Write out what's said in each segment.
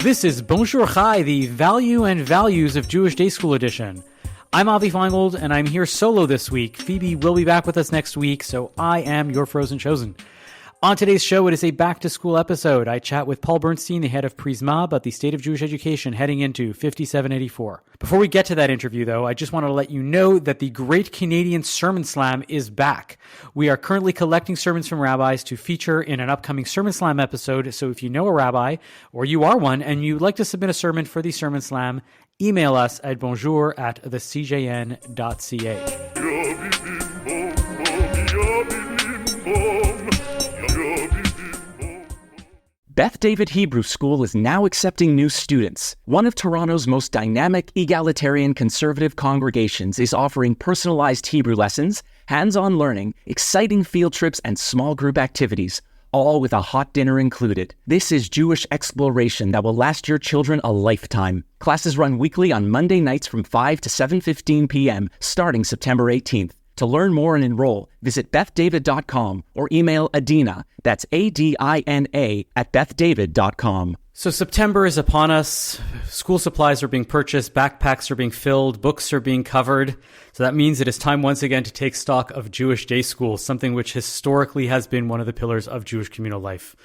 This is Bonjour Chai, the Value and Values of Jewish Day School edition. I'm Avi Feingold, and I'm here solo this week. Phoebe will be back with us next week, so I am your Frozen Chosen. On today's show, it is a back-to-school episode. I chat with Paul Bernstein, the head of Prisma, about the state of Jewish education heading into 5784. Before we get to that interview, though, I just want to let you know that the Great Canadian Sermon Slam is back. We are currently collecting sermons from rabbis to feature in an upcoming Sermon Slam episode, so if you know a rabbi, or you are one, and you'd like to submit a sermon for the Sermon Slam, email us at bonjour@thecjn.ca. Beth David Hebrew School is now accepting new students. One of Toronto's most dynamic, egalitarian, conservative congregations is offering personalized Hebrew lessons, hands-on learning, exciting field trips, and small group activities, all with a hot dinner included. This is Jewish exploration that will last your children a lifetime. Classes run weekly on Monday nights from 5 to 7:15 p.m., starting September 18th. To learn more and enroll, visit bethdavid.com or email Adina, that's ADINA, at bethdavid.com. So September is upon us. School supplies are being purchased, backpacks are being filled, books are being covered. So that means it is time once again to take stock of Jewish day school, something which historically has been one of the pillars of Jewish communal life.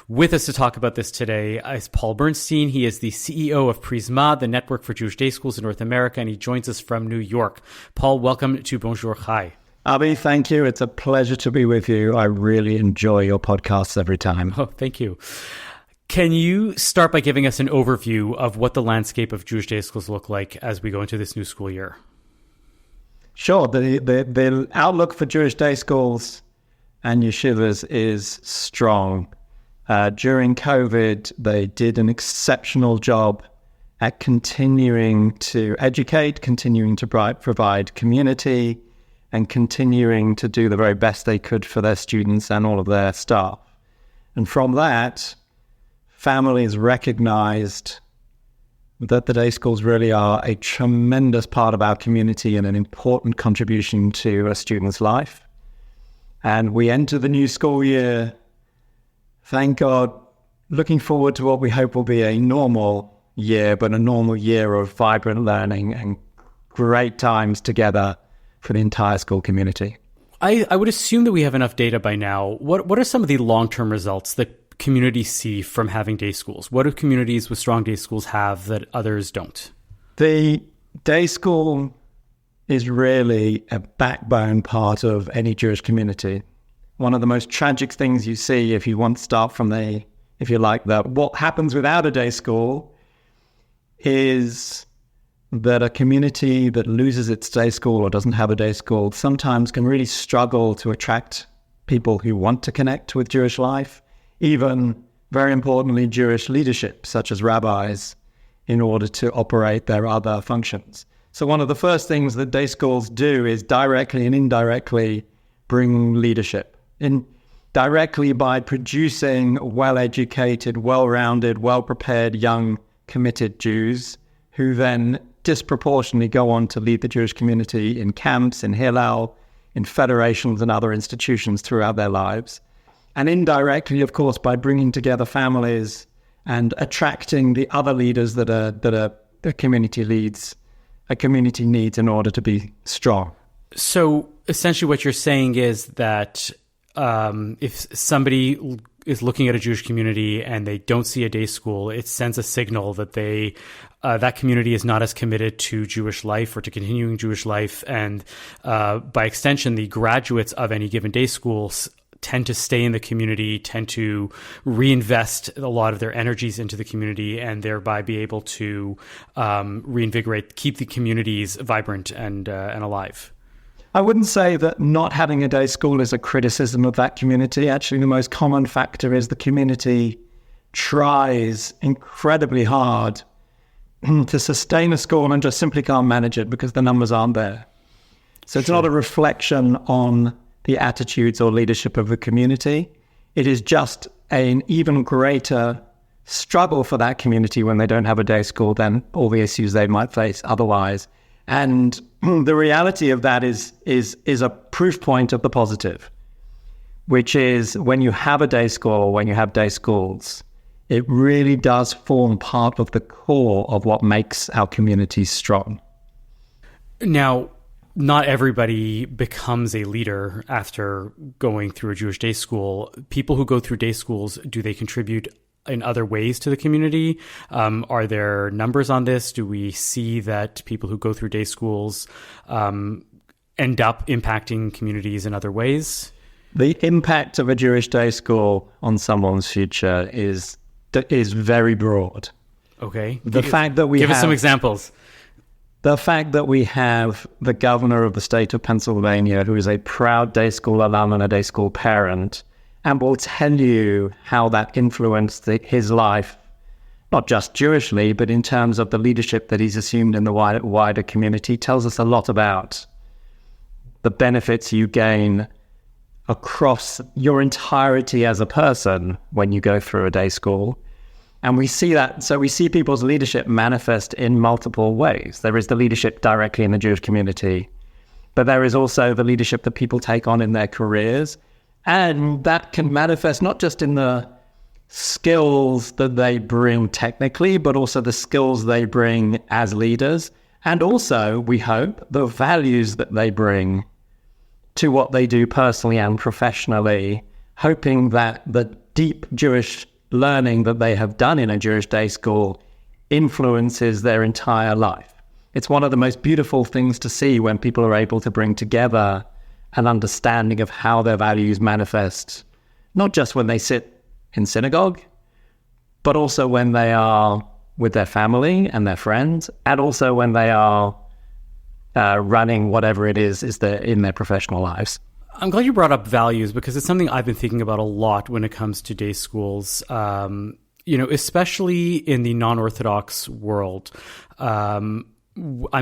With us to talk about this today is Paul Bernstein. He is the CEO of Prisma, the network for Jewish day schools in North America, and he joins us from New York. Paul, welcome to Bonjour Chai. Avi, thank you. It's a pleasure to be with you. I really enjoy your podcasts every time. Oh, thank you. Can you start by giving us an overview of what the landscape of Jewish day schools look like as we go into this new school year? Sure. The outlook for Jewish day schools and yeshivas is strong. During COVID, they did an exceptional job at continuing to educate, continuing to provide community, and continuing to do the very best they could for their students and all of their staff. And from that, families recognized that the day schools really are a tremendous part of our community and an important contribution to a student's life. And we enter the new school year, thank God, looking forward to what we hope will be a normal year, but a normal year of vibrant learning and great times together for the entire school community. I would assume that we have enough data by now. What are some of the long-term results that communities see from having day schools? What do communities with strong day schools have that others don't? The day school is really a backbone part of any Jewish community. One of the most tragic things you see, if you want to start from what happens without a day school is that a community that loses its day school or doesn't have a day school sometimes can really struggle to attract people who want to connect with Jewish life, even, very importantly, Jewish leadership, such as rabbis, in order to operate their other functions. So one of the first things that day schools do is directly and indirectly bring leadership. Directly by producing well-educated, well-rounded, well-prepared, young, committed Jews who then disproportionately go on to lead the Jewish community in camps, in Hillel, in federations and other institutions throughout their lives. And indirectly, of course, by bringing together families and attracting the other leaders that the community needs in order to be strong. So essentially what you're saying is that if somebody is looking at a Jewish community and they don't see a day school, it sends a signal that that community is not as committed to Jewish life or to continuing Jewish life. And by extension, the graduates of any given day schools tend to stay in the community, tend to reinvest a lot of their energies into the community, and thereby be able to reinvigorate, keep the communities vibrant and alive. I wouldn't say that not having a day school is a criticism of that community. Actually, the most common factor is the community tries incredibly hard to sustain a school and just simply can't manage it because the numbers aren't there. So it's not a reflection on the attitudes or leadership of the community. It is just an even greater struggle for that community when they don't have a day school than all the issues they might face otherwise. And the reality of that is a proof point of the positive, which is when you have a day school or when you have day schools, it really does form part of the core of what makes our communities strong. Now, not everybody becomes a leader after going through a Jewish day school. People who go through day schools, do they contribute in other ways to the community? Are there numbers on this? Do we see that people who go through day schools end up impacting communities in other ways? The impact of a Jewish day school on someone's future is very broad. Okay. Fact that we give us some examples. The fact that we have the governor of the state of Pennsylvania, who is a proud day school alum and a day school parent, and will tell you how that influenced his life, not just Jewishly, but in terms of the leadership that he's assumed in the wider community, tells us a lot about the benefits you gain across your entirety as a person when you go through a day school. And we see that, so we see people's leadership manifest in multiple ways. There is the leadership directly in the Jewish community, but there is also the leadership that people take on in their careers. And that can manifest not just in the skills that they bring technically, but also the skills they bring as leaders. And also, we hope, the values that they bring to what they do personally and professionally, hoping that the deep Jewish learning that they have done in a Jewish day school influences their entire life. It's one of the most beautiful things to see when people are able to bring together an understanding of how their values manifest, not just when they sit in synagogue, but also when they are with their family and their friends, and also when they are running whatever it is in their professional lives. I'm glad you brought up values, because it's something I've been thinking about a lot when it comes to day schools, especially in the non-Orthodox world. I'm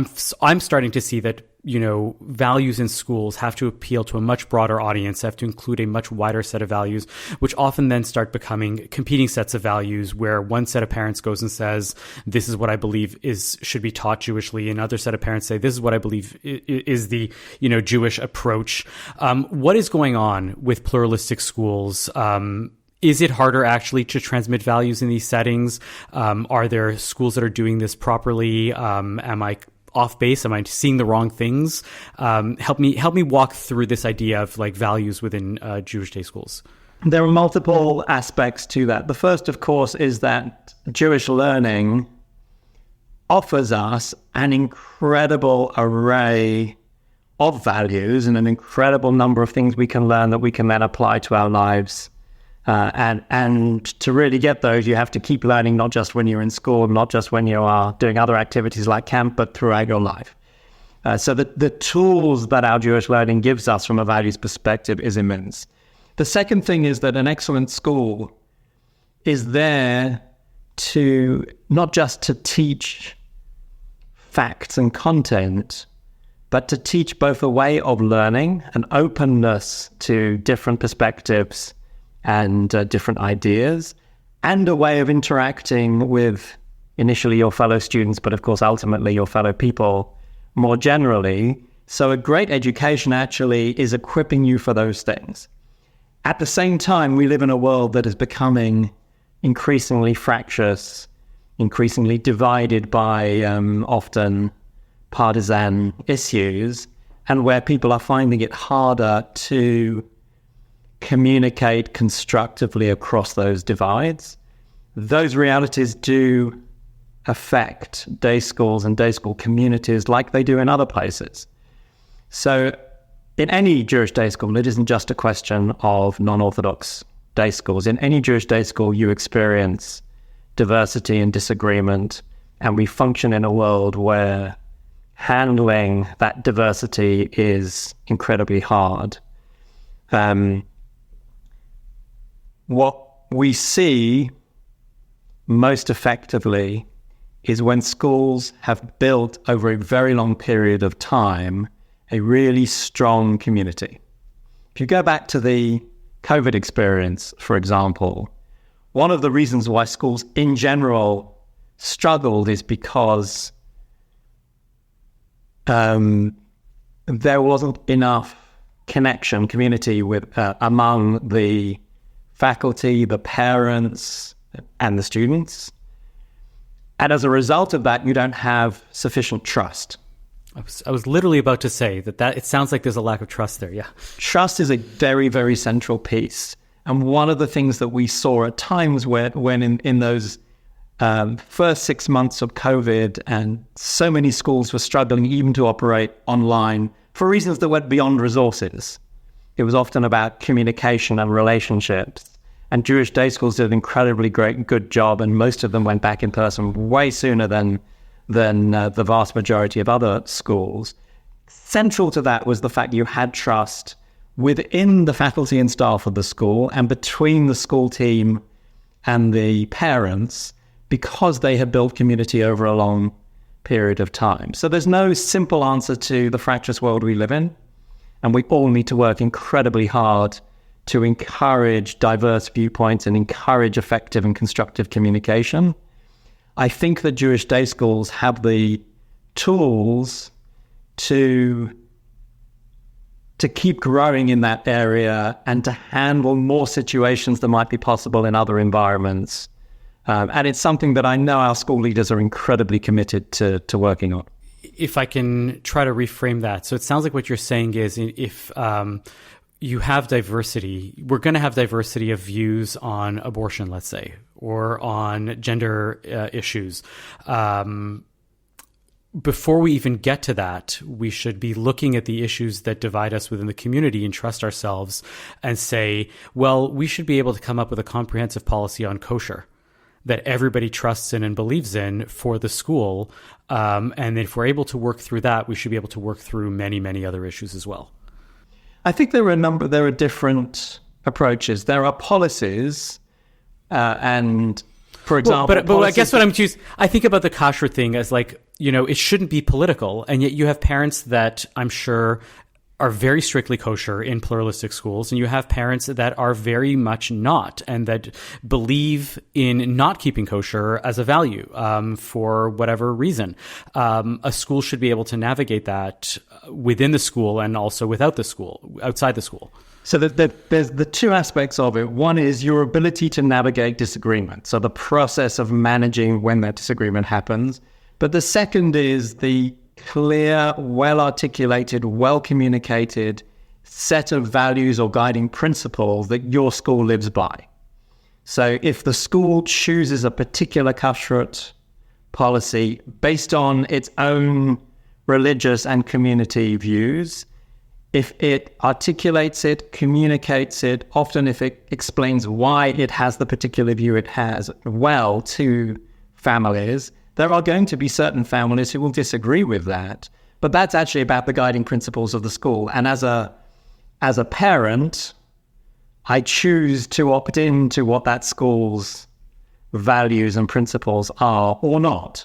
starting to see that, values in schools have to appeal to a much broader audience, have to include a much wider set of values, which often then start becoming competing sets of values, where one set of parents goes and says, this is what I believe should be taught Jewishly. Another set of parents say, this is what I believe is the, Jewish approach. What is going on with pluralistic schools? Is it harder actually to transmit values in these settings? Are there schools that are doing this properly? Am I off base? Am I seeing the wrong things? Help me walk through this idea of values within Jewish day schools. There are multiple aspects to that. The first, of course, is that Jewish learning offers us an incredible array of values and an incredible number of things we can learn that we can then apply to our lives. And to really get those, you have to keep learning, not just when you're in school, not just when you are doing other activities like camp, but throughout your life. So the tools that our Jewish learning gives us from a values perspective is immense. The second thing is that an excellent school is there to not just to teach facts and content, but to teach both a way of learning, an openness to different perspectives and different ideas, and a way of interacting with initially your fellow students, but of course ultimately your fellow people more generally. So a great education actually is equipping you for those things. At the same time, we live in a world that is becoming increasingly fractious, increasingly divided by often partisan issues, and where people are finding it harder to communicate constructively across those divides. Those realities do affect day schools and day school communities like they do in other places. So in any Jewish day school, it isn't just a question of non-Orthodox day schools. In any Jewish day school, you experience diversity and disagreement, and we function in a world where handling that diversity is incredibly hard. What we see most effectively is when schools have built over a very long period of time a really strong community. If you go back to the COVID experience, for example, one of the reasons why schools in general struggled is because there wasn't enough community among the faculty, the parents, and the students. And as a result of that, you don't have sufficient trust. I was literally about to say that it sounds like there's a lack of trust there. Yeah. Trust is a very, very central piece. And one of the things that we saw at times when in those first 6 months of COVID, and so many schools were struggling even to operate online for reasons that went beyond resources. It was often about communication and relationships. And Jewish day schools did an incredibly good job, and most of them went back in person way sooner than the vast majority of other schools. Central to that was the fact you had trust within the faculty and staff of the school and between the school team and the parents, because they had built community over a long period of time. So there's no simple answer to the fractious world we live in, and we all need to work incredibly hard to encourage diverse viewpoints and encourage effective and constructive communication. I think that Jewish day schools have the tools to keep growing in that area and to handle more situations that might be possible in other environments. And it's something that I know our school leaders are incredibly committed to working on. If I can try to reframe that. So it sounds like what you're saying is if you have diversity, we're going to have diversity of views on abortion, let's say, or on gender issues. Before we even get to that, we should be looking at the issues that divide us within the community and trust ourselves and say, well, we should be able to come up with a comprehensive policy on kosher that everybody trusts in and believes in for the school. And if we're able to work through that, we should be able to work through many, many other issues as well. I think there are different approaches. There are policies, and for example, but I guess what I think about the kosher thing as like, it shouldn't be political, and yet you have parents that I'm sure are very strictly kosher in pluralistic schools, and you have parents that are very much not, and that believe in not keeping kosher as a value for whatever reason. A school should be able to navigate that within the school and also without the school, outside the school. So there's the two aspects of it. One is your ability to navigate disagreement, so the process of managing when that disagreement happens. But the second is the clear, well-articulated, well-communicated set of values or guiding principles that your school lives by. So if the school chooses a particular kashrut policy based on its own religious and community views, if it articulates it, communicates it, often if it explains why it has the particular view it has well to families, there are going to be certain families who will disagree with that. But that's actually about the guiding principles of the school. And as a parent, I choose to opt into what that school's values and principles are or not.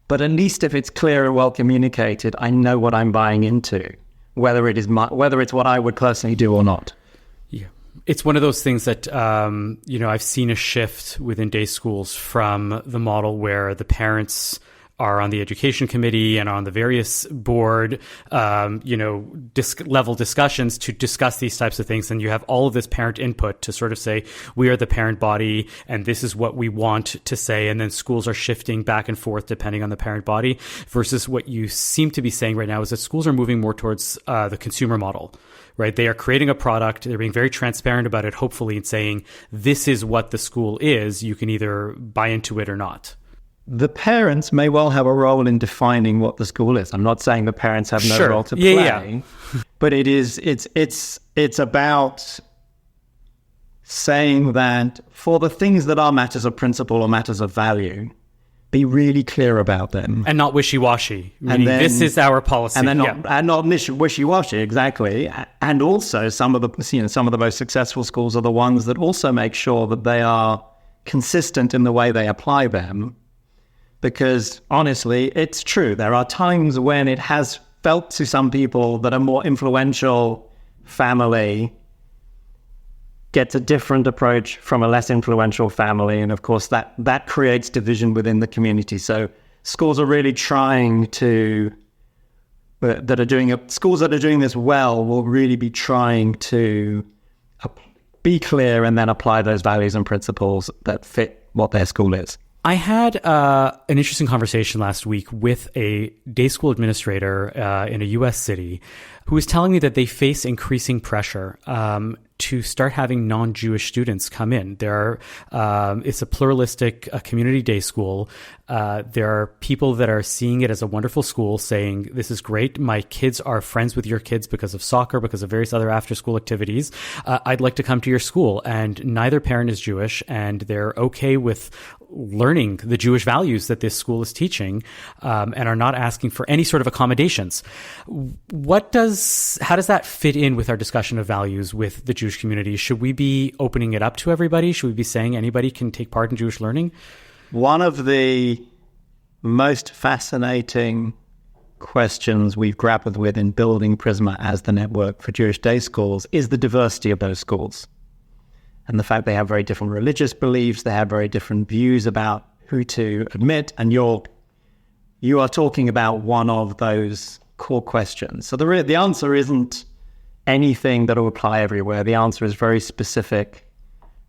But at least if it's clear and well communicated, I know what I'm buying into, whether it's what I would personally do or not. Yeah. It's one of those things that, I've seen a shift within day schools from the model where the parents are on the education committee and on the various board, level discussions to discuss these types of things. And you have all of this parent input to sort of say, we are the parent body and this is what we want to say. And then schools are shifting back and forth depending on the parent body, versus what you seem to be saying right now is that schools are moving more towards the consumer model. Right? They are creating a product. They're being very transparent about it, hopefully, and saying, this is what the school is. You can either buy into it or not. The parents may well have a role in defining what the school is. I'm not saying the parents have no role to play, yeah. But it's about saying that for the things that are matters of principle or matters of value, be really clear about them. And not wishy-washy. This is our policy. And then not wishy-washy, exactly. And also some of the most successful schools are the ones that also make sure that they are consistent in the way they apply them. Because honestly, it's true. There are times when it has felt to some people that a more influential family gets a different approach from a less influential family. And of course, that creates division within the community. So schools are really trying to, schools that are doing this well will really be trying to be clear and then apply those values and principles that fit what their school is. I had an interesting conversation last week with a day school administrator in a U.S. city who was telling me that they face increasing pressure to start having non-Jewish students come in. It's a pluralistic community day school. There are people that are seeing it as a wonderful school, saying, this is great. My kids are friends with your kids because of soccer, because of various other after-school activities. I'd like to come to your school. And neither parent is Jewish, and they're okay with learning the Jewish values that this school is teaching, and are not asking for any sort of accommodations. How does that fit in with our discussion of values with the Jewish community? Should we be opening it up to everybody? Should we be saying anybody can take part in Jewish learning? One of the most fascinating questions we've grappled with in building Prisma as the network for Jewish day schools is the diversity of those schools. And the fact they have very different religious beliefs, they have very different views about who to admit, and you are talking about one of those core questions. So the answer isn't anything that will apply everywhere. The answer is very specific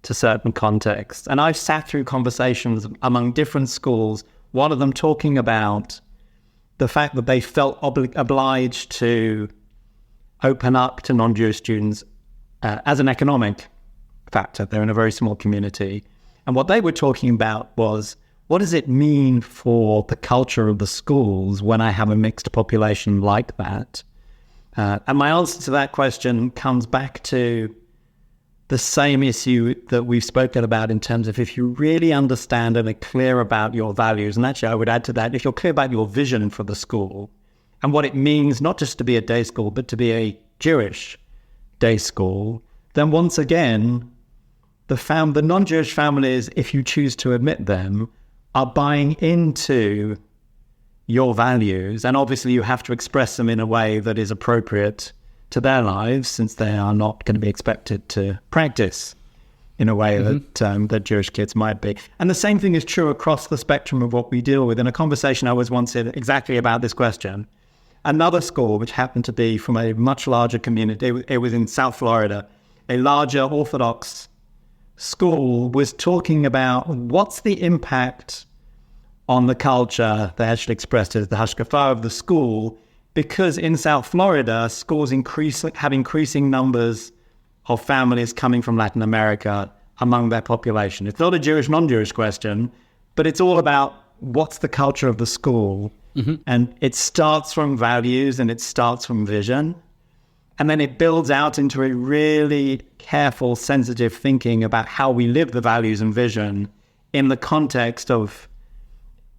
to certain contexts. And I've sat through conversations among different schools, one of them talking about the fact that they felt obliged to open up to non-Jewish students as an economic factor. They're in a very small community. And what they were talking about was, what does it mean for the culture of the schools when I have a mixed population like that? And my answer to that question comes back to the same issue that we've spoken about in terms of if you really understand and are clear about your values, and actually I would add to that, if you're clear about your vision for the school and what it means not just to be a day school, but to be a Jewish day school, then once again, the non-Jewish families, if you choose to admit them, are buying into your values. And obviously you have to express them in a way that is appropriate to their lives, since they are not going to be expected to practice in a way that Jewish kids might be. And the same thing is true across the spectrum of what we deal with. In a conversation I was once in exactly about this question, another school, which happened to be from a much larger community, it was in South Florida, a larger Orthodox school, was talking about what's the impact on the culture. They actually expressed it as the hashkafa of the school, because in South Florida, schools have increasing numbers of families coming from Latin America among their population. It's not a Jewish, non-Jewish question, but it's all about what's the culture of the school. And it starts from values and it starts from vision. And then it builds out into a really careful, sensitive thinking about how we live the values and vision in the context of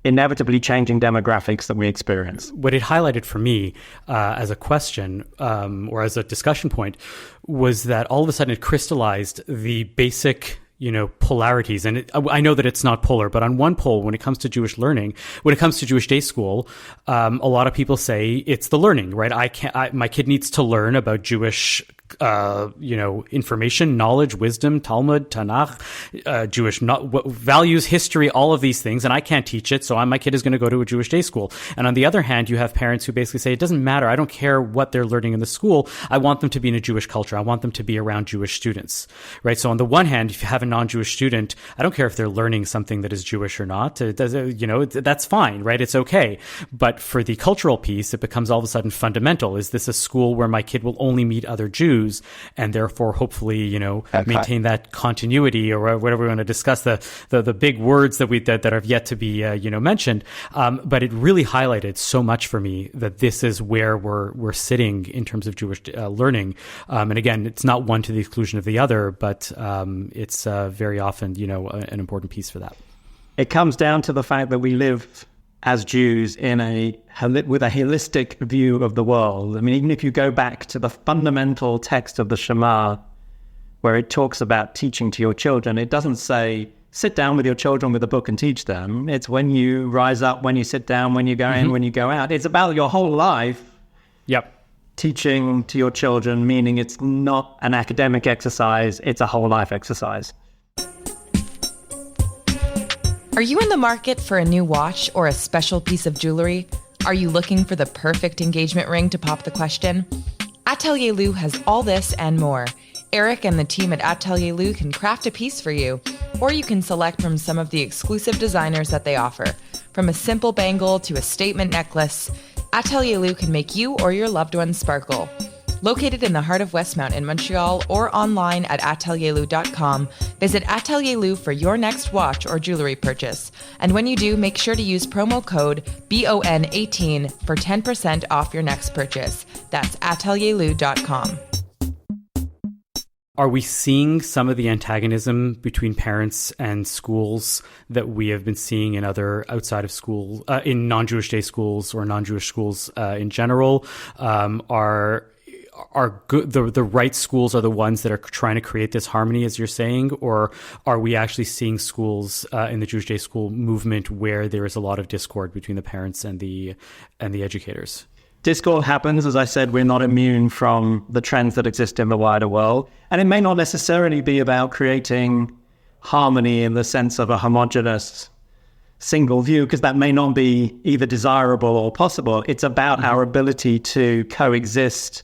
inevitably changing demographics that we experience. What it highlighted for me as a question or as a discussion point was that all of a sudden it crystallized the basic polarities. And I know that it's not polar, but on one pole, when it comes to Jewish learning, when it comes to Jewish day school, a lot of people say it's the learning, right? My kid needs to learn about Jewish information, knowledge, wisdom, Talmud, Tanakh, Jewish values, history, all of these things, and I can't teach it, so my kid is going to go to a Jewish day school. And on the other hand, you have parents who basically say, it doesn't matter, I don't care what they're learning in the school, I want them to be in a Jewish culture, I want them to be around Jewish students, right? So on the one hand, if you have a non-Jewish student, I don't care if they're learning something that is Jewish or not, that's fine, right? It's okay. But for the cultural piece, it becomes all of a sudden fundamental. Is this a school where my kid will only meet other Jews and therefore hopefully, maintain that continuity, or whatever we want to discuss, the big words that have yet to be, mentioned. But it really highlighted so much for me that this is where we're sitting in terms of Jewish learning. And again, it's not one to the exclusion of the other, but it's very often, an important piece for that. It comes down to the fact that we live as Jews with a holistic view of the world. I mean, even if you go back to the fundamental text of the Shema, where it talks about teaching to your children, it doesn't say, sit down with your children with a book and teach them. It's when you rise up, when you sit down, when you go in, when you go out. It's about your whole life. Yep. Teaching to your children, meaning it's not an academic exercise, it's a whole life exercise. Are you in the market for a new watch or a special piece of jewelry? Are you looking for the perfect engagement ring to pop the question? Atelier Lou has all this and more. Eric and the team at Atelier Lou can craft a piece for you. Or you can select from some of the exclusive designers that they offer. From a simple bangle to a statement necklace, Atelier Lou can make you or your loved ones sparkle. Located in the heart of Westmount in Montreal or online at atelierlou.com, visit Atelier Lou for your next watch or jewelry purchase. And when you do, make sure to use promo code BON18 for 10% off your next purchase. That's atelierlou.com. Are we seeing some of the antagonism between parents and schools that we have been seeing in other outside of school, in non-Jewish day schools or non-Jewish schools in general? Are good, the right schools are the ones that are trying to create this harmony, as you're saying, or are we actually seeing schools in the Jewish day school movement where there is a lot of discord between the parents and the educators? Discord happens. As I said, we're not immune from the trends that exist in the wider world. And it may not necessarily be about creating harmony in the sense of a homogeneous single view, because that may not be either desirable or possible. It's about our ability to coexist,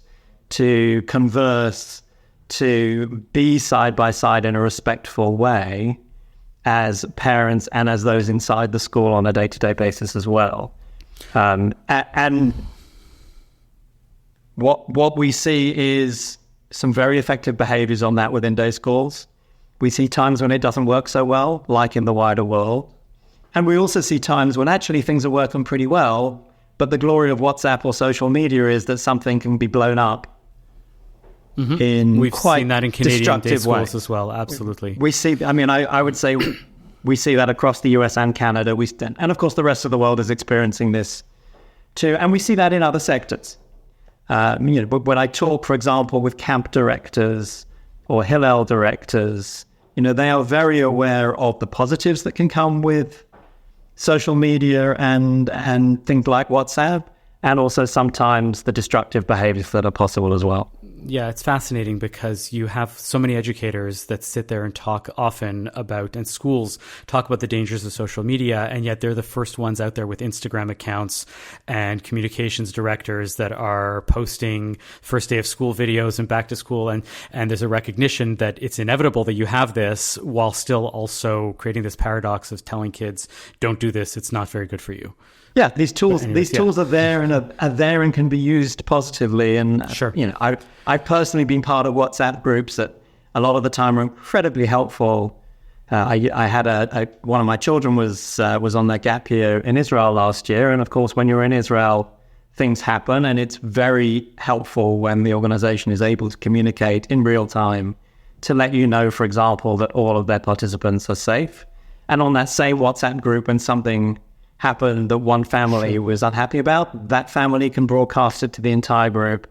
to converse, to be side by side in a respectful way as parents and as those inside the school on a day-to-day basis as well. And what we see is some very effective behaviors on that within day schools. We see times when it doesn't work so well, like in the wider world. And we also see times when actually things are working pretty well, but the glory of WhatsApp or social media is that something can be blown up in We've quite seen that in Canadian day destructive schools way. as well. Absolutely. We see, I would say we see that across the US and Canada. And of course, the rest of the world is experiencing this too. And we see that in other sectors. When I talk, for example, with camp directors or Hillel directors, they are very aware of the positives that can come with social media and things like WhatsApp, and also sometimes the destructive behaviors that are possible as well. Yeah, it's fascinating because you have so many educators that sit there and talk often about, and schools talk about the dangers of social media, and yet they're the first ones out there with Instagram accounts and communications directors that are posting first day of school videos and back to school. And there's a recognition that it's inevitable that you have this while still also creating this paradox of telling kids, don't do this, it's not very good for you. Yeah, these tools are there and can be used positively. And sure. I've personally been part of WhatsApp groups that a lot of the time are incredibly helpful. I had one of my children was on their gap year in Israel last year, and of course, when you're in Israel, things happen, and it's very helpful when the organization is able to communicate in real time to let you know, for example, that all of their participants are safe. And on that same WhatsApp group, when something happened that one family was unhappy about, that family can broadcast it to the entire group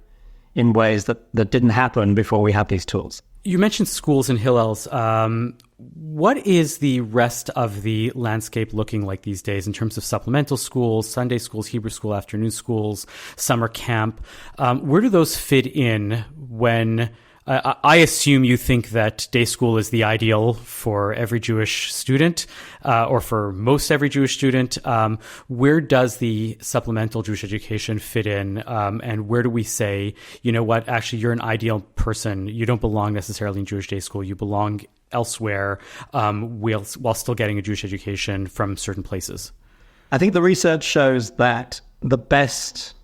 in ways that didn't happen before we had these tools. You mentioned schools and Hillels. What is the rest of the landscape looking like these days in terms of supplemental schools, Sunday schools, Hebrew school, afternoon schools, summer camp? Where do those fit in when... I assume you think that day school is the ideal for every Jewish student, or for most every Jewish student. Where does the supplemental Jewish education fit in? And where do we say, you know what, actually, you're an ideal person. You don't belong necessarily in Jewish day school. You belong elsewhere, while still getting a Jewish education from certain places. I think the research shows that the best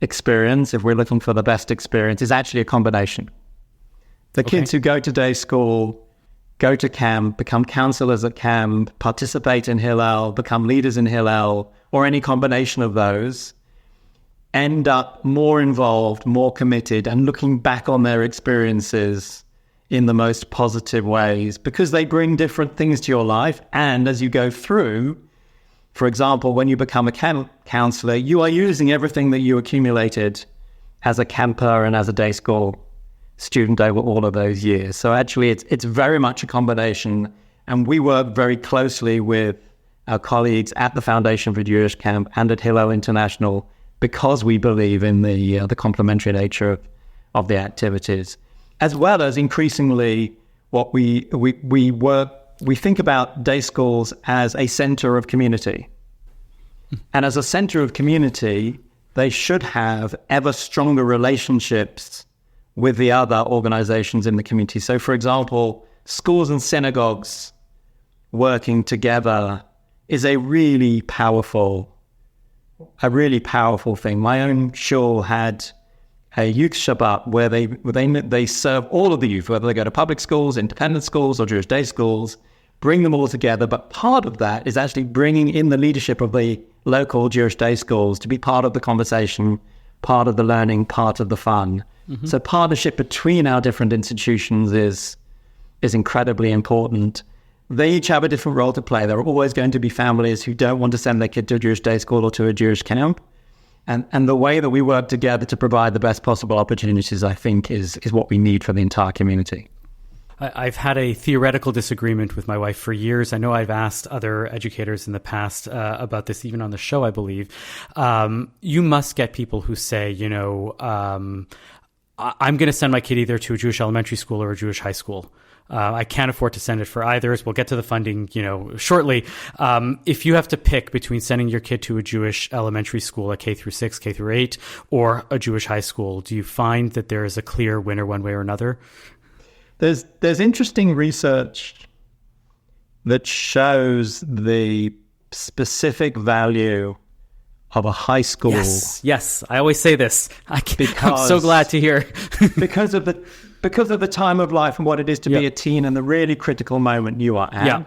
experience, if we're looking for the best experience, is actually a combination. The kids who go to day school, go to camp, become counselors at camp, participate in Hillel, become leaders in Hillel, or any combination of those, end up more involved, more committed, and looking back on their experiences in the most positive ways, because they bring different things to your life. And as you go through, for example, when you become a camp counselor, you are using everything that you accumulated as a camper and as a day school student over all of those years. So actually it's very much a combination, and we work very closely with our colleagues at the Foundation for Jewish Camp and at Hillel International because we believe in the complementary nature of the activities, as well as increasingly what we think about day schools as a center of community. And as a center of community, they should have ever stronger relationships with the other organizations in the community. So, for example, schools and synagogues working together is a really powerful thing. My own shul had a youth Shabbat where they serve all of the youth, whether they go to public schools, independent schools, or Jewish day schools, bring them all together. But part of that is actually bringing in the leadership of the local Jewish day schools to be part of the conversation, part of the learning, part of the fun. Mm-hmm. So partnership between our different institutions is incredibly important. They each have a different role to play. There are always going to be families who don't want to send their kid to a Jewish day school or to a Jewish camp. And the way that we work together to provide the best possible opportunities, I think, is what we need for the entire community. I've had a theoretical disagreement with my wife for years. I know I've asked other educators in the past about this, even on the show, I believe. You must get people who say, I'm going to send my kid either to a Jewish elementary school or a Jewish high school. I can't afford to send it for either. We'll get to the funding, shortly. If you have to pick between sending your kid to a Jewish elementary school, a K through 6, K through 8, or a Jewish high school, do you find that there is a clear winner one way or another? There's interesting research that shows the specific value of a high school. Yes. I always say this. I'm so glad to hear. because of the time of life and what it is to be a teen and the really critical moment you are at. Yeah.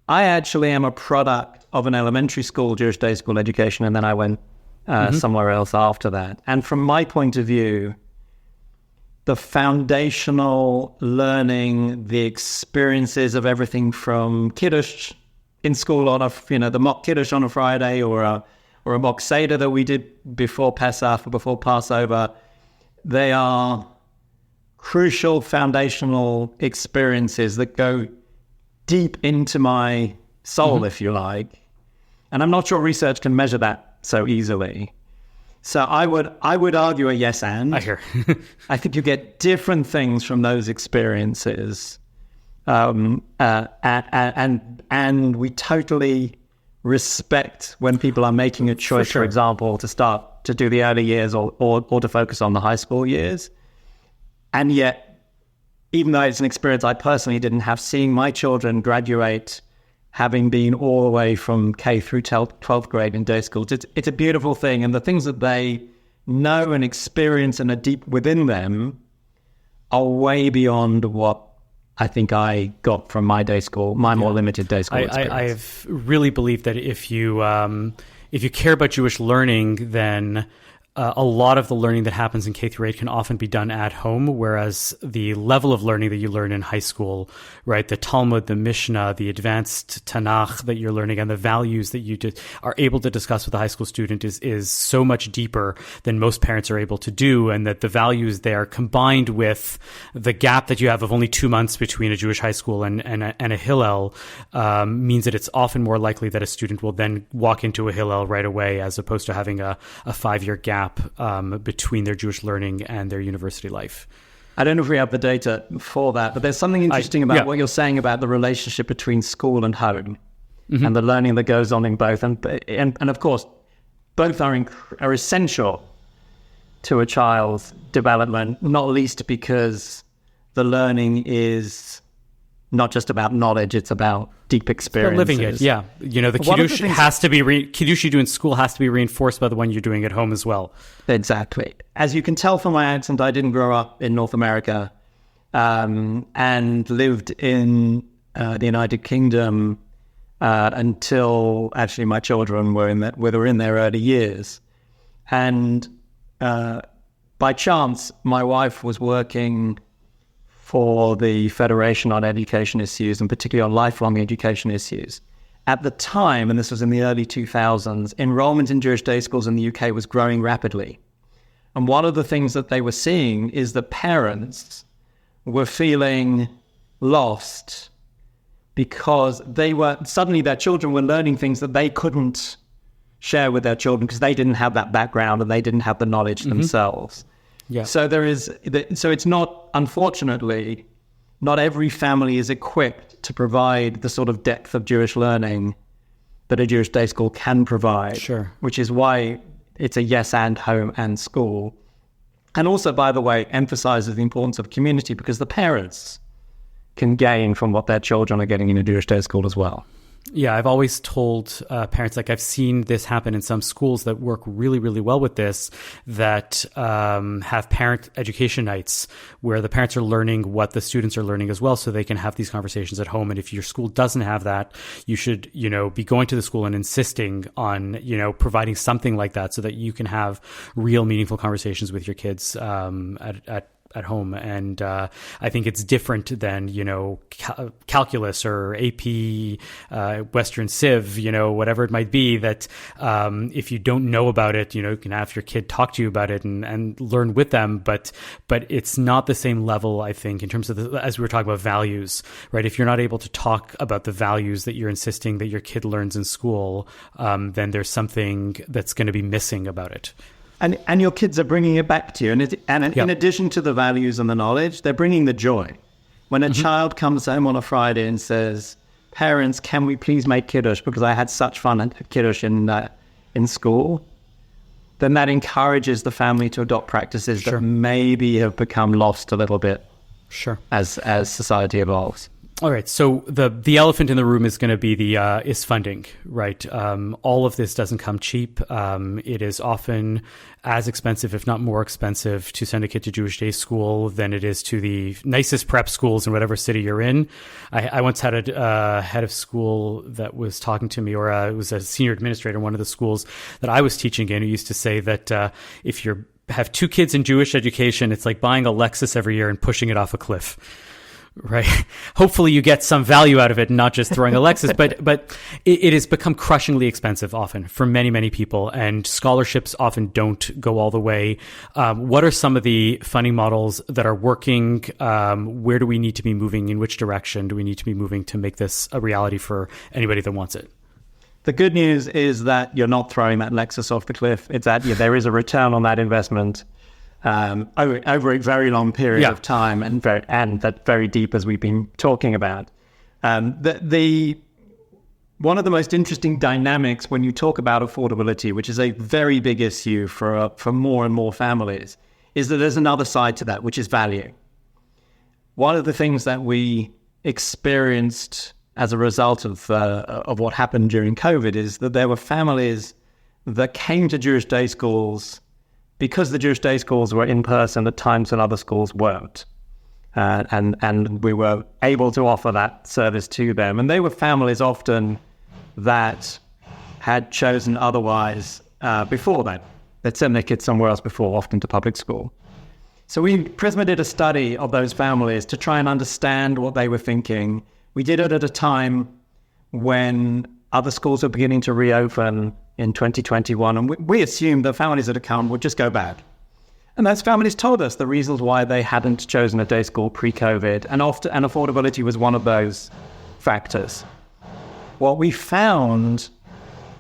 I actually am a product of an elementary school, Jewish day school education, and then I went somewhere else after that. And from my point of view, the foundational learning, the experiences of everything from Kiddush in school the mock Kiddush on a Friday or a mock Seder that we did before Pesach or before Passover, they are crucial foundational experiences that go deep into my soul, if you like. And I'm not sure research can measure that so easily. So I would argue a yes and. I hear. I think you get different things from those experiences. And we totally respect when people are making a choice, for example, to start to do the early years or to focus on the high school years. And yet, even though it's an experience I personally didn't have, seeing my children graduate, having been all the way from K through 12th grade in day schools, it's a beautiful thing. And the things that they know and experience and are deep within them are way beyond what I think I got from my day school, my more limited day school experience. I've really believed that if you care about Jewish learning, then a lot of the learning that happens in K through 8 can often be done at home, whereas the level of learning that you learn in high school, right, the Talmud, the Mishnah, the advanced Tanakh that you're learning, and the values that you are able to discuss with a high school student is so much deeper than most parents are able to do, and that the values there, combined with the gap that you have of only 2 months between a Jewish high school and a Hillel, means that it's often more likely that a student will then walk into a Hillel right away, as opposed to having a 5-year gap between their Jewish learning and their university life. I don't know if we have the data for that, but there's something interesting about what you're saying about the relationship between school and home, and the learning that goes on in both. And of course, both are essential to a child's development, not least because the learning is not just about knowledge, it's about deep experiences. Living it, yeah. The Kiddush has to be Kiddush you do in school has to be reinforced by the one you're doing at home as well. Exactly. As you can tell from my accent, I didn't grow up in North America and lived in the United Kingdom until actually my children were in their early years. And by chance, my wife was working for the Federation on Education Issues, and particularly on lifelong education issues. At the time, and this was in the early 2000s, enrollment in Jewish day schools in the UK was growing rapidly. And one of the things that they were seeing is that parents were feeling lost because suddenly their children were learning things that they couldn't share with their children because they didn't have that background and they didn't have the knowledge themselves. Yeah. So it's not, unfortunately, not every family is equipped to provide the sort of depth of Jewish learning that a Jewish day school can provide. Sure. Which is why it's a yes and home and school. And also, by the way, emphasizes the importance of community because the parents can gain from what their children are getting in a Jewish day school as well. Yeah, I've always told parents, like I've seen this happen in some schools that work really, really well with this, that have parent education nights where the parents are learning what the students are learning as well, so they can have these conversations at home. And if your school doesn't have that, you should, be going to the school and insisting on, providing something like that so that you can have real meaningful conversations with your kids at home. And I think it's different than, calculus or AP, Western Civ, whatever it might be, that if you don't know about it, you can have your kid talk to you about it and learn with them. But it's not the same level, I think, in terms of, as we were talking about values, right? If you're not able to talk about the values that you're insisting that your kid learns in school, then there's something that's going to be missing about it. And your kids are bringing it back to you. In addition to the values and the knowledge, they're bringing the joy. When a child comes home on a Friday and says, "Parents, can we please make kiddush because I had such fun at kiddush in school?" then that encourages the family to adopt practices that maybe have become lost a little bit as society evolves. All right. So the elephant in the room is going to be is funding, right? All of this doesn't come cheap. It is often as expensive, if not more expensive, to send a kid to Jewish day school than it is to the nicest prep schools in whatever city you're in. I once had a head of school that was talking to me, or it was a senior administrator in one of the schools that I was teaching in, who used to say that if you have 2 kids in Jewish education, it's like buying a Lexus every year and pushing it off a cliff. Right. Hopefully you get some value out of it, not just throwing a Lexus, but it has become crushingly expensive often for many, many people, and scholarships often don't go all the way. What are some of the funding models that are working? Where do we need to be moving? In which direction do we need to be moving to make this a reality for anybody that wants it? The good news is that you're not throwing that Lexus off the cliff. It's that there is a return on that investment. Over a very long period of time, and that very deep, as we've been talking about. One of the most interesting dynamics when you talk about affordability, which is a very big issue for more and more families, is that there's another side to that, which is value. One of the things that we experienced as a result of what happened during COVID is that there were families that came to Jewish day schools because the Jewish day schools were in person at times when other schools weren't. And we were able to offer that service to them. And they were families often that had chosen otherwise before that. They'd sent their kids somewhere else before, often to public school. So Prisma did a study of those families to try and understand what they were thinking. We did it at a time when other schools were beginning to reopen in 2021, and we assumed the families that had come would just go back. And those families told us the reasons why they hadn't chosen a day school pre-COVID, and affordability was one of those factors. What we found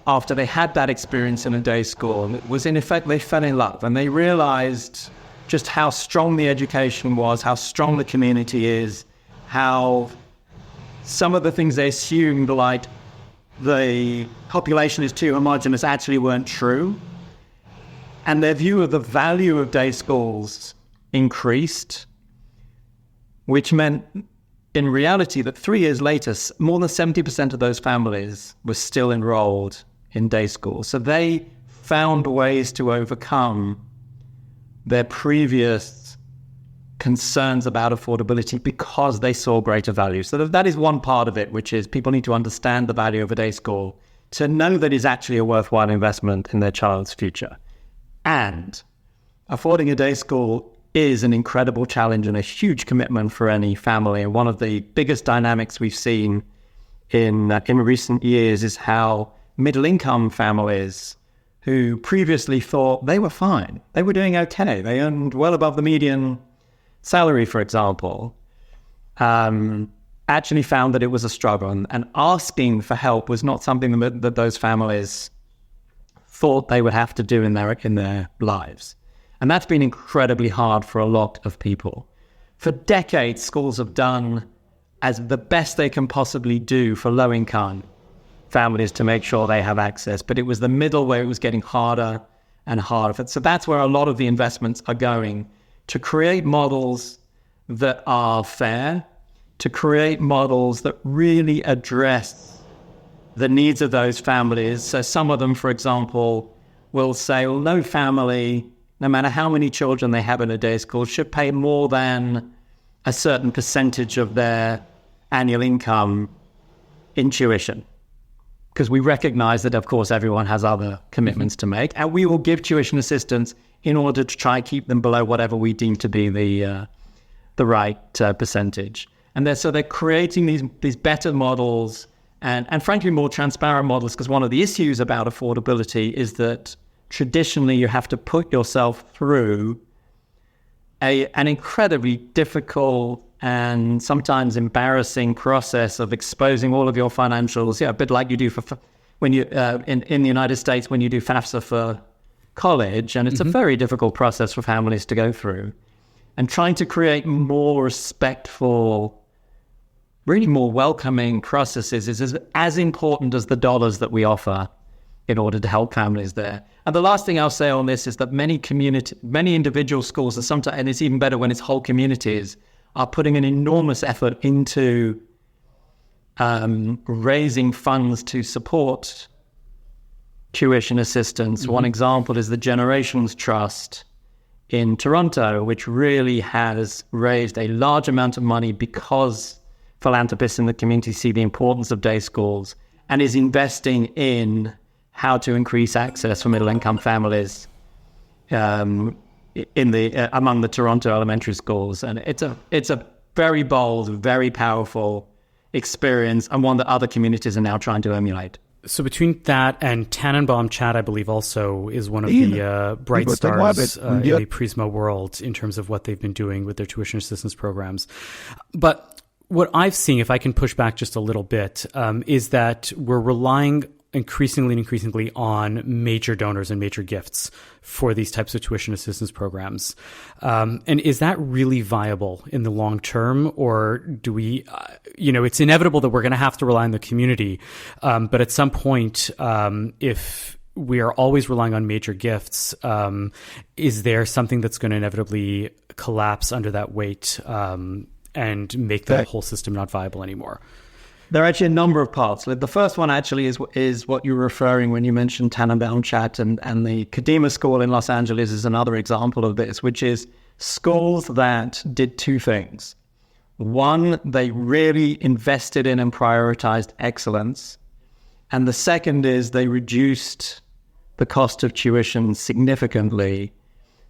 after they had that experience in a day school was, in effect, they fell in love, and they realized just how strong the education was, how strong the community is, how some of the things they assumed, like the population is too homogenous, actually weren't true. And their view of the value of day schools increased, which meant in reality that 3 years later, more than 70% of those families were still enrolled in day school. So they found ways to overcome their previous concerns about affordability because they saw greater value. So that is one part of it, which is people need to understand the value of a day school to know that it's actually a worthwhile investment in their child's future. And affording a day school is an incredible challenge and a huge commitment for any family. And one of the biggest dynamics we've seen in recent years is how middle-income families who previously thought they were fine, they were doing okay, they earned well above the median salary, for example, actually found that it was a struggle, and asking for help was not something that those families thought they would have to do in their lives. And that's been incredibly hard for a lot of people. For decades, schools have done as the best they can possibly do for low-income families to make sure they have access, but it was the middle where it was getting harder and harder. So that's where a lot of the investments are going, to create models that are fair, to create models that really address the needs of those families. So some of them, for example, will say, well, no family, no matter how many children they have in a day school, should pay more than a certain percentage of their annual income in tuition. Because we recognize that, of course, everyone has other commitments to make, and we will give tuition assistance in order to try and keep them below whatever we deem to be the right percentage. And they're creating these better models and frankly more transparent models, because one of the issues about affordability is that traditionally you have to put yourself through an incredibly difficult and sometimes embarrassing process of exposing all of your financials, a bit like you do when you in the United States when you do FAFSA for college, and it's a very difficult process for families to go through. And trying to create more respectful, really more welcoming processes is as important as the dollars that we offer in order to help families there. And the last thing I'll say on this is that many individual schools are sometimes, and it's even better when it's whole communities, are putting an enormous effort into raising funds to support tuition assistance. One example is the Generations Trust in Toronto, which really has raised a large amount of money because philanthropists in the community see the importance of day schools and is investing in how to increase access for middle-income families among the Toronto elementary schools. And it's a very bold, very powerful experience, and one that other communities are now trying to emulate. So between that and Tannenbaum Chat, I believe also is one of the bright stars in the Prisma world in terms of what they've been doing with their tuition assistance programs. But what I've seen, if I can push back just a little bit, is that we're relying increasingly on major donors and major gifts for these types of tuition assistance programs. And is that really viable in the long term? Or do we, it's inevitable that we're going to have to rely on the community. But at some point, if we are always relying on major gifts, is there something that's going to inevitably collapse under that weight and make the whole system not viable anymore? There are actually a number of parts. The first one actually is what you're referring when you mentioned Tannenbaum Chat, and the Kadima School in Los Angeles is another example of this, which is schools that did two things. One, they really invested in and prioritized excellence. And the second is they reduced the cost of tuition significantly.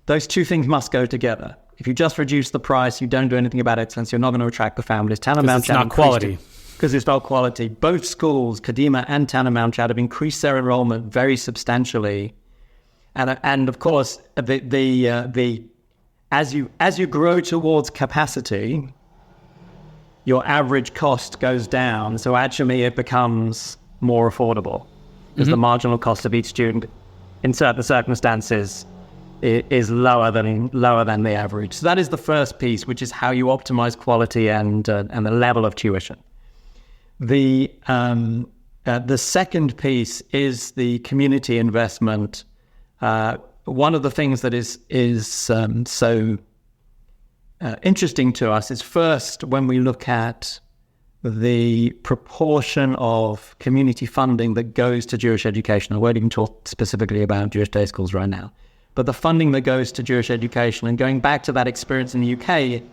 Those two things must go together. If you just reduce the price, you don't do anything about excellence, you're not going to attract the families. Tannenbaum Chat, not quality. Because it's not quality. Both schools, Kadima and Tannenbaum Chat, have increased their enrollment very substantially, and of course, as you grow towards capacity, your average cost goes down. So actually, it becomes more affordable because the marginal cost of each student, in certain circumstances, is lower than the average. So that is the first piece, which is how you optimize quality and the level of tuition. The second piece is the community investment. One of the things that is so interesting to us is, first, when we look at the proportion of community funding that goes to Jewish education. I won't even talk specifically about Jewish day schools right now, but the funding that goes to Jewish education, and going back to that experience in the UK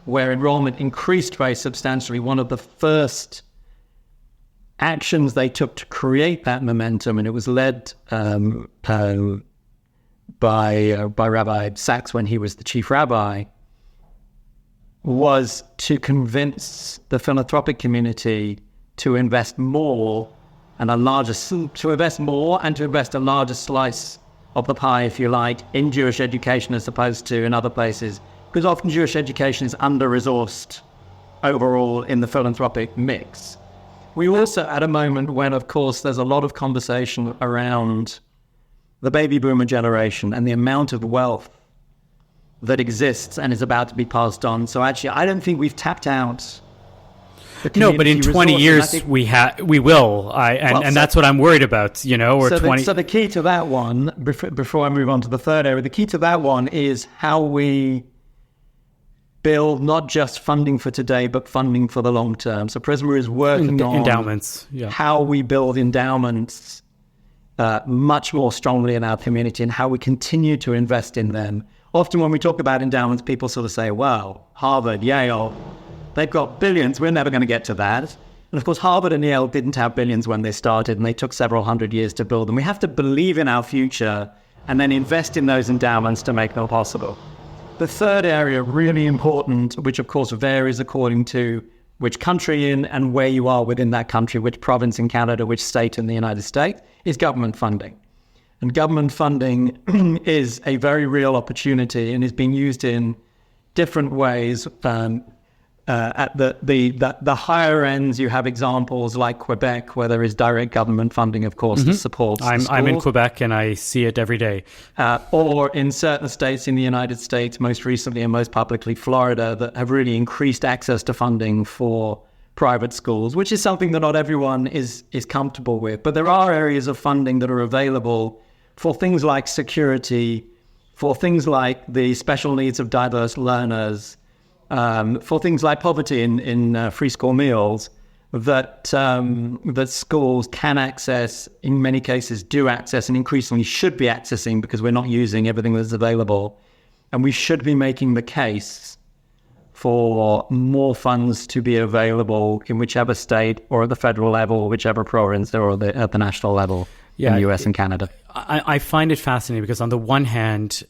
where enrollment increased very substantially, one of the first actions they took to create that momentum, and it was led by Rabbi Sachs when he was the chief rabbi, was to convince the philanthropic community to invest more and to invest a larger slice of the pie, if you like, in Jewish education as opposed to in other places, because often Jewish education is under-resourced overall in the philanthropic mix. We also, at a moment when, of course, there's a lot of conversation around the baby boomer generation and the amount of wealth that exists and is about to be passed on. So actually, I don't think we've tapped out the community. No, but in 20 years, we will. And that's what I'm worried about, or 20. So the key to that one, before I move on to the third area, the key to that one is how we build not just funding for today, but funding for the long term. So Prisma is working on endowments, how we build endowments much more strongly in our community and how we continue to invest in them. Often when we talk about endowments, people sort of say, well, Harvard, Yale, they've got billions. We're never going to get to that. And of course, Harvard and Yale didn't have billions when they started, and they took several hundred years to build them. We have to believe in our future and then invest in those endowments to make them possible. The third area, really important, which of course varies according to which country in and where you are within that country, which province in Canada, which state in the United States, is government funding. And government funding is a very real opportunity and is being used in different ways. At the higher ends, you have examples like Quebec, where there is direct government funding, of course, to support schools. I'm in Quebec, and I see it every day. Or in certain states in the United States, most recently and most publicly Florida, that have really increased access to funding for private schools, which is something that not everyone is comfortable with. But there are areas of funding that are available for things like security, for things like the special needs of diverse learners, for things like poverty in free school meals, that schools can access, in many cases do access, and increasingly should be accessing, because we're not using everything that's available. And we should be making the case for more funds to be available in whichever state or at the federal level, whichever province, or at the national level in the US and Canada. I find it fascinating because on the one hand,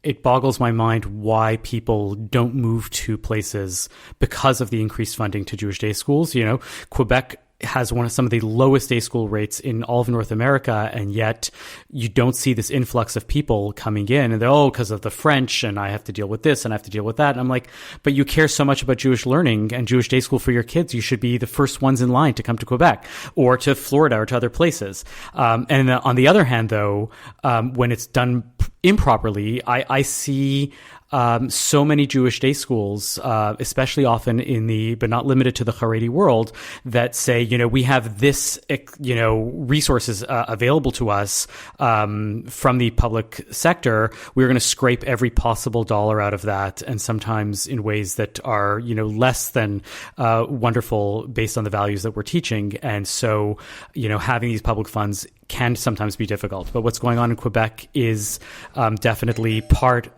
it boggles my mind why people don't move to places because of the increased funding to Jewish day schools. You know, Quebec has some of the lowest day school rates in all of North America, and yet you don't see this influx of people coming in, and they're, because of the French, and I have to deal with this, and I have to deal with that. And I'm like, but you care so much about Jewish learning and Jewish day school for your kids. You should be the first ones in line to come to Quebec or to Florida or to other places. And on the other hand, though, when it's done improperly, I see so many Jewish day schools, especially often but not limited to the Haredi world, that say, we have this, resources available to us from the public sector. We're going to scrape every possible dollar out of that, and sometimes in ways that are, less than wonderful based on the values that we're teaching. And so, having these public funds can sometimes be difficult. But what's going on in Quebec is definitely part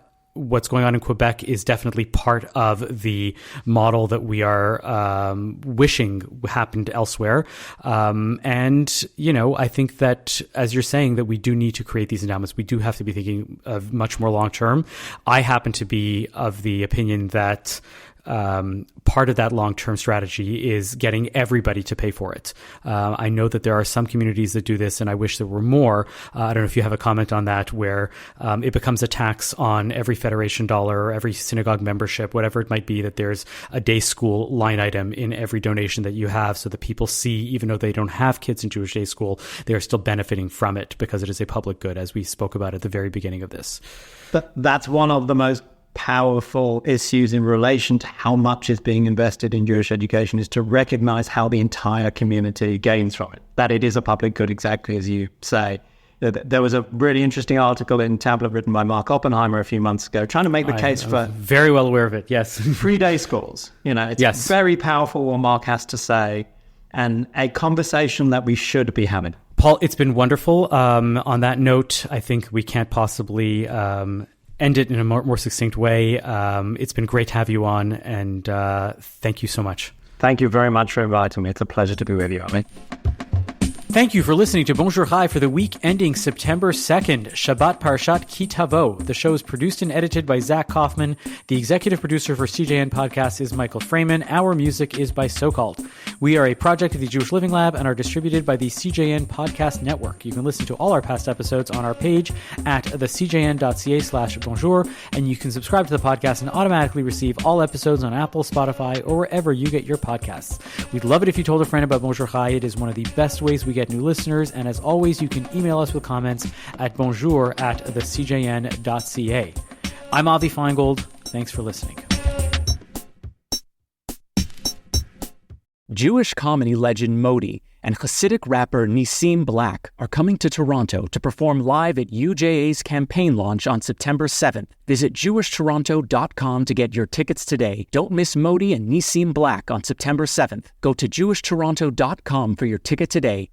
of the model that we are wishing happened elsewhere. And, I think that, as you're saying, that we do need to create these endowments. We do have to be thinking of much more long term. I happen to be of the opinion that part of that long-term strategy is getting everybody to pay for it. I know that there are some communities that do this, and I wish there were more. I don't know if you have a comment on that, where it becomes a tax on every federation dollar or every synagogue membership, whatever it might be, that there's a day school line item in every donation that you have, so that people see, even though they don't have kids in Jewish day school, they are still benefiting from it because it is a public good, as we spoke about at the very beginning of this. That's one of the most powerful issues in relation to how much is being invested in Jewish education, is to recognize how the entire community gains from it, that it is a public good, exactly as you say. There was a really interesting article in Tablet written by Mark Oppenheimer a few months ago, trying to make the case for very well aware of it. Yes. free day schools. It's very powerful what Mark has to say, and a conversation that we should be having. Paul, it's been wonderful. On that note, I think we can't possibly end it in a more succinct way. It's been great to have you on, and thank you so much. Thank you very much for inviting me. It's a pleasure to be with you, Ami. Thank you for listening to Bonjour Chai for the week ending September 2nd, Shabbat Parashat Ki Tavo. The show is produced and edited by Zach Kaufman. The executive producer for CJN Podcast is Michael Freeman. Our music is by SoCalled. We are a project of the Jewish Living Lab and are distributed by the CJN Podcast Network. You can listen to all our past episodes on our page at thecjn.ca/bonjour, and you can subscribe to the podcast and automatically receive all episodes on Apple, Spotify, or wherever you get your podcasts. We'd love it if you told a friend about Bonjour Chai. It is one of the best ways we get new listeners, and as always, you can email us with comments at bonjour@thecjn.ca. I'm Avi Feingold. Thanks for listening. Jewish comedy legend Modi and Hasidic rapper Nissim Black are coming to Toronto to perform live at UJA's campaign launch on September 7th. Visit jewishtoronto.com to get your tickets today. Don't miss Modi and Nissim Black on September 7th. Go to jewishtoronto.com for your ticket today.